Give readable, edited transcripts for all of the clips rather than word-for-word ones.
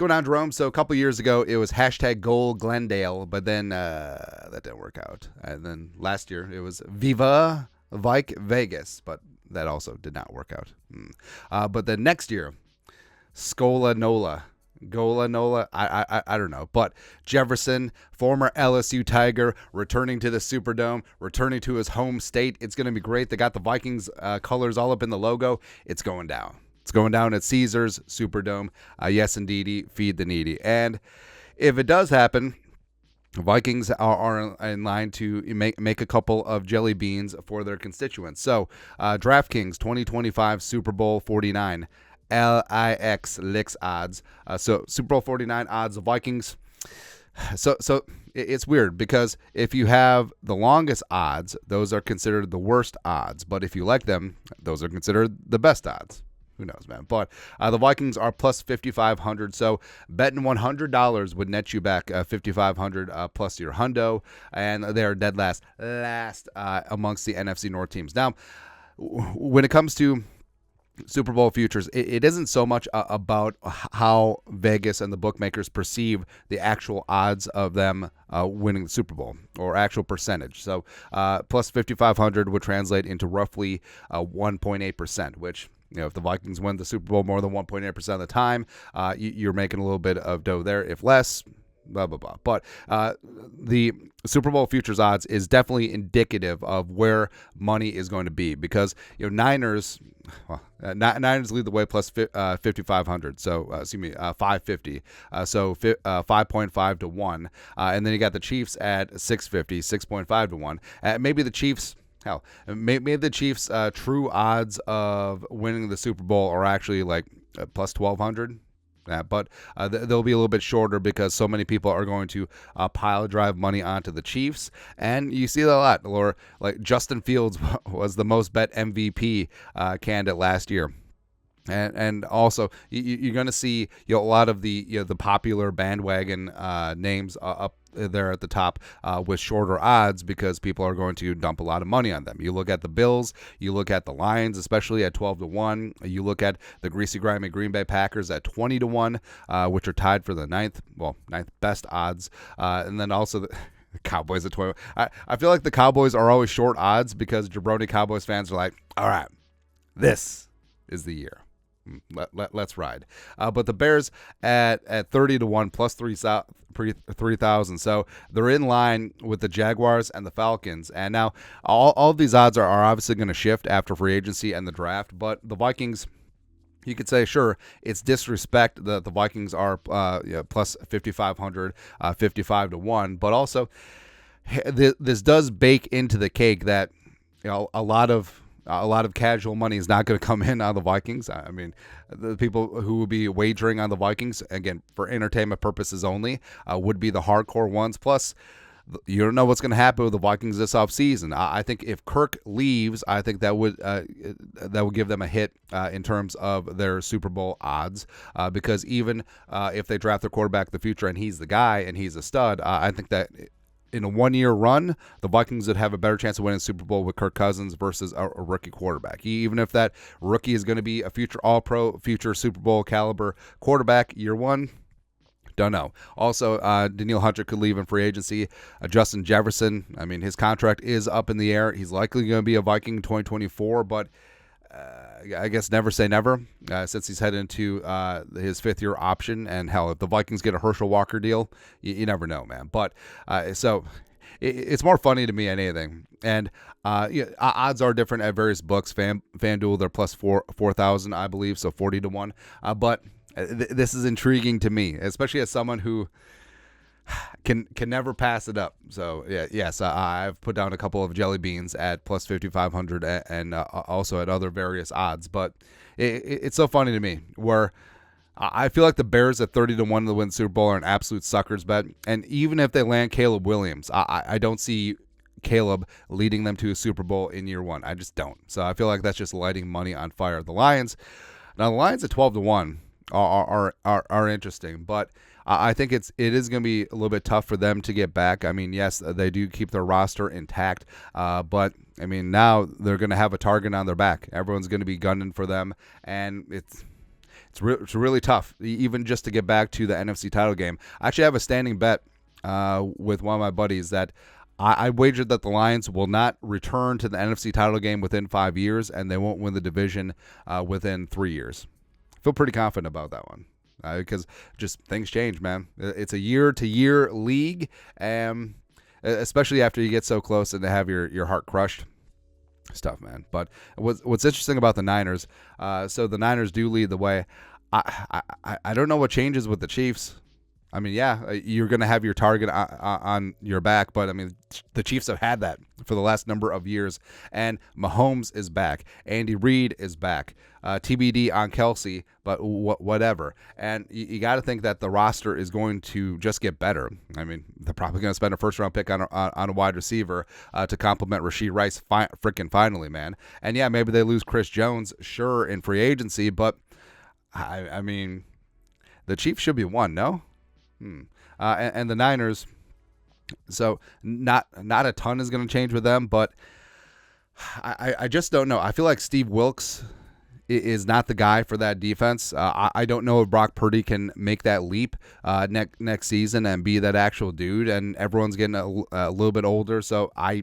going on, Jerome? So a couple years ago, it was hashtag Goal Glendale, but then that didn't work out. And then last year, it was Viva Vike Vegas, but that also did not work out. But the next year, Scola Nola. Gola Nola, I don't know. But Jefferson, former LSU Tiger, returning to the Superdome, returning to his home state. It's going to be great. They got the Vikings colors all up in the logo. It's going down. It's going down at Caesars Superdome. Yes, indeedy, feed the needy. And if it does happen, Vikings are in line to make a couple of jelly beans for their constituents. So, DraftKings 2025 Super Bowl 49. LIX odds. So Super Bowl 49 odds of Vikings. So it's weird because if you have the longest odds, those are considered the worst odds. But if you like them, those are considered the best odds. Who knows, man? But the Vikings are plus 5,500. So betting $100 would net you back 5,500 plus your hundo, and they're dead last amongst the NFC North teams. Now, when it comes to Super Bowl futures, it isn't so much about how Vegas and the bookmakers perceive the actual odds of them winning the Super Bowl or actual percentage. So plus 5,500 would translate into roughly 1.8%, which, if the Vikings win the Super Bowl more than 1.8% of the time, you're making a little bit of dough there. If less, blah, blah, blah. But the Super Bowl futures odds is definitely indicative of where money is going to be because, Niners lead the way plus 5,500. So, 550. So 5.5 to 1. And then you got the Chiefs at 650, 6.5 to 1. Maybe the Chiefs... Hell, maybe the Chiefs' true odds of winning the Super Bowl are actually like plus 1,200. But they'll be a little bit shorter because so many people are going to pile drive money onto the Chiefs. And you see that a lot. Or like Justin Fields was the most bet MVP candidate last year. And also you're going to see a lot of the the popular bandwagon names up there at the top with shorter odds because people are going to dump a lot of money on them. You look at the Bills, you look at the Lions, especially at 12 to 1. You look at the greasy grimy Green Bay Packers at 20 to 1, which are tied for the ninth best odds. And then also the Cowboys at 20. I feel like the Cowboys are always short odds because jabroni Cowboys fans are like, all right, this is the year. Let's ride. But the Bears at 30 to 1 plus 3,000. So they're in line with the Jaguars and the Falcons. And now all of these odds are obviously going to shift after free agency and the draft. But the Vikings, you could say, sure, it's disrespect that the Vikings are plus 5,500, 55 to 1. But also, this does bake into the cake that a lot of casual money is not going to come in on the Vikings. I mean, the people who will be wagering on the Vikings, again, for entertainment purposes only, would be the hardcore ones. Plus, you don't know what's going to happen with the Vikings this offseason. I think if Kirk leaves, I think that would give them a hit in terms of their Super Bowl odds. Because even if they draft their quarterback in the future and he's the guy and he's a stud, I think that in a one-year run, the Vikings would have a better chance of winning the Super Bowl with Kirk Cousins versus a rookie quarterback. Even if that rookie is going to be a future All-Pro, future Super Bowl caliber quarterback, year one, don't know. Also, Daniil Hunter could leave in free agency. Justin Jefferson, I mean, his contract is up in the air. He's likely going to be a Viking in 2024, but I guess never say never since he's headed into his fifth-year option. And hell, if the Vikings get a Herschel Walker deal, you never know, man. But so it's more funny to me than anything. And odds are different at various books. FanDuel, they're plus 4,000, I believe, so 40 to 1. But this is intriguing to me, especially as someone who can never pass it up. So yes, I've put down a couple of jelly beans at plus 5,500 and also at other various odds. But it's so funny to me where I feel like the Bears at 30 to 1 to win the Super Bowl are an absolute suckers bet. And even if they land Caleb Williams, I don't see Caleb leading them to a Super Bowl in year one. I just don't. So I feel like that's just lighting money on fire. The Lions at 12 to 1 are interesting, but I think it is going to be a little bit tough for them to get back. I mean, yes, they do keep their roster intact, but I mean, now they're going to have a target on their back. Everyone's going to be gunning for them, and it's It's really tough, even just to get back to the NFC title game. I actually have a standing bet with one of my buddies that I wagered that the Lions will not return to the NFC title game within 5 years, and they won't win the division within 3 years. I feel pretty confident about that one because just things change, man. It's a year-to-year league, especially after you get so close and to have your heart crushed. Stuff, man. But what's interesting about the Niners, so the Niners do lead the way. I don't know what changes with the Chiefs. I mean, yeah, you're going to have your target on your back, but I mean, the Chiefs have had that for the last number of years, and Mahomes is back. Andy Reid is back. TBD on Kelsey, but whatever. And you got to think that the roster is going to just get better. I mean, they're probably going to spend a first-round pick on a wide receiver to complement Rashee Rice finally, man. And, yeah, maybe they lose Chris Jones, sure, in free agency, but, I mean, the Chiefs should be one, no? And the Niners, so not a ton is going to change with them, but I just don't know. I feel like Steve Wilkes is not the guy for that defense. I don't know if Brock Purdy can make that leap next season and be that actual dude, and everyone's getting a little bit older, so I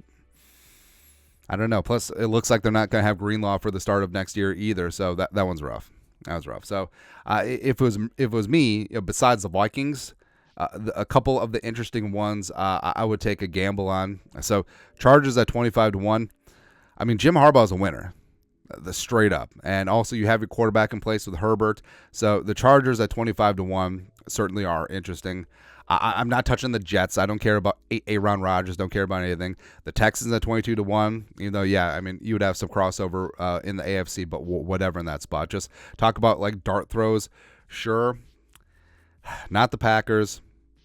don't know. Plus, it looks like they're not going to have Greenlaw for the start of next year either, so that one's rough. That was rough. So if it was me, besides the Vikings, a couple of the interesting ones I would take a gamble on. So Chargers at 25-1. I mean, Jim Harbaugh's a winner, the straight up. And also you have your quarterback in place with Herbert. So the Chargers at 25-1 certainly are interesting. I'm not touching the Jets. I don't care about Aaron Rodgers. Don't care about anything. The Texans at 22-1. You know, yeah, I mean, you would have some crossover in the AFC, but whatever in that spot. Just talk about like dart throws. Sure. Not the Packers.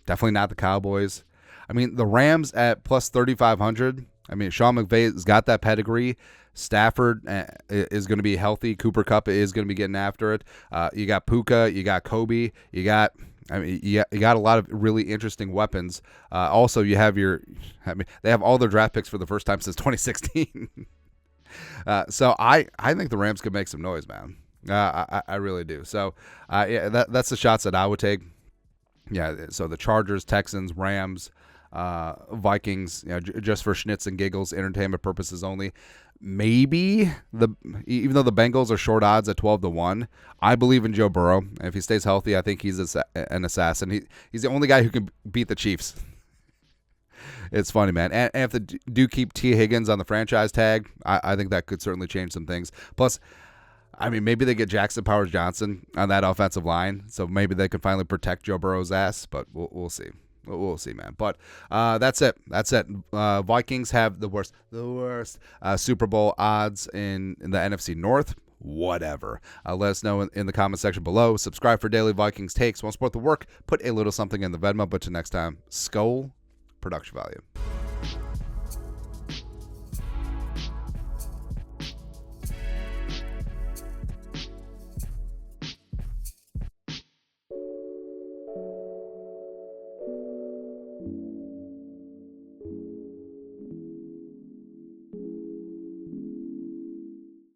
Definitely not the Cowboys. I mean, the Rams at plus 3,500. I mean, Sean McVay's got that pedigree. Stafford is going to be healthy. Cooper Kupp is going to be getting after it. You got Puka. You got Kobe. You got a lot of really interesting weapons. Also, you have they have all their draft picks for the first time since 2016. So I think the Rams could make some noise, man. I really do. So yeah, that's the shots that I would take. Yeah, so the Chargers, Texans, Rams, Vikings, just for schnitz and giggles, entertainment purposes only. Maybe even though the Bengals are short odds at 12-1, I believe in Joe Burrow. If he stays healthy, I think he's an assassin. He's the only guy who can beat the Chiefs. It's funny, man. And if they do keep T. Higgins on the franchise tag, I think that could certainly change some things. Plus, I mean, maybe they get Jackson Powers-Johnson on that offensive line, so maybe they can finally protect Joe Burrow's ass, but we'll see. We'll see, man. But that's it. Vikings have the worst Super Bowl odds in the NFC North. Whatever. Let us know in the comment section below. Subscribe for daily Vikings takes. Want to support the work? Put a little something in the Venmo. But till next time, Skol, production value.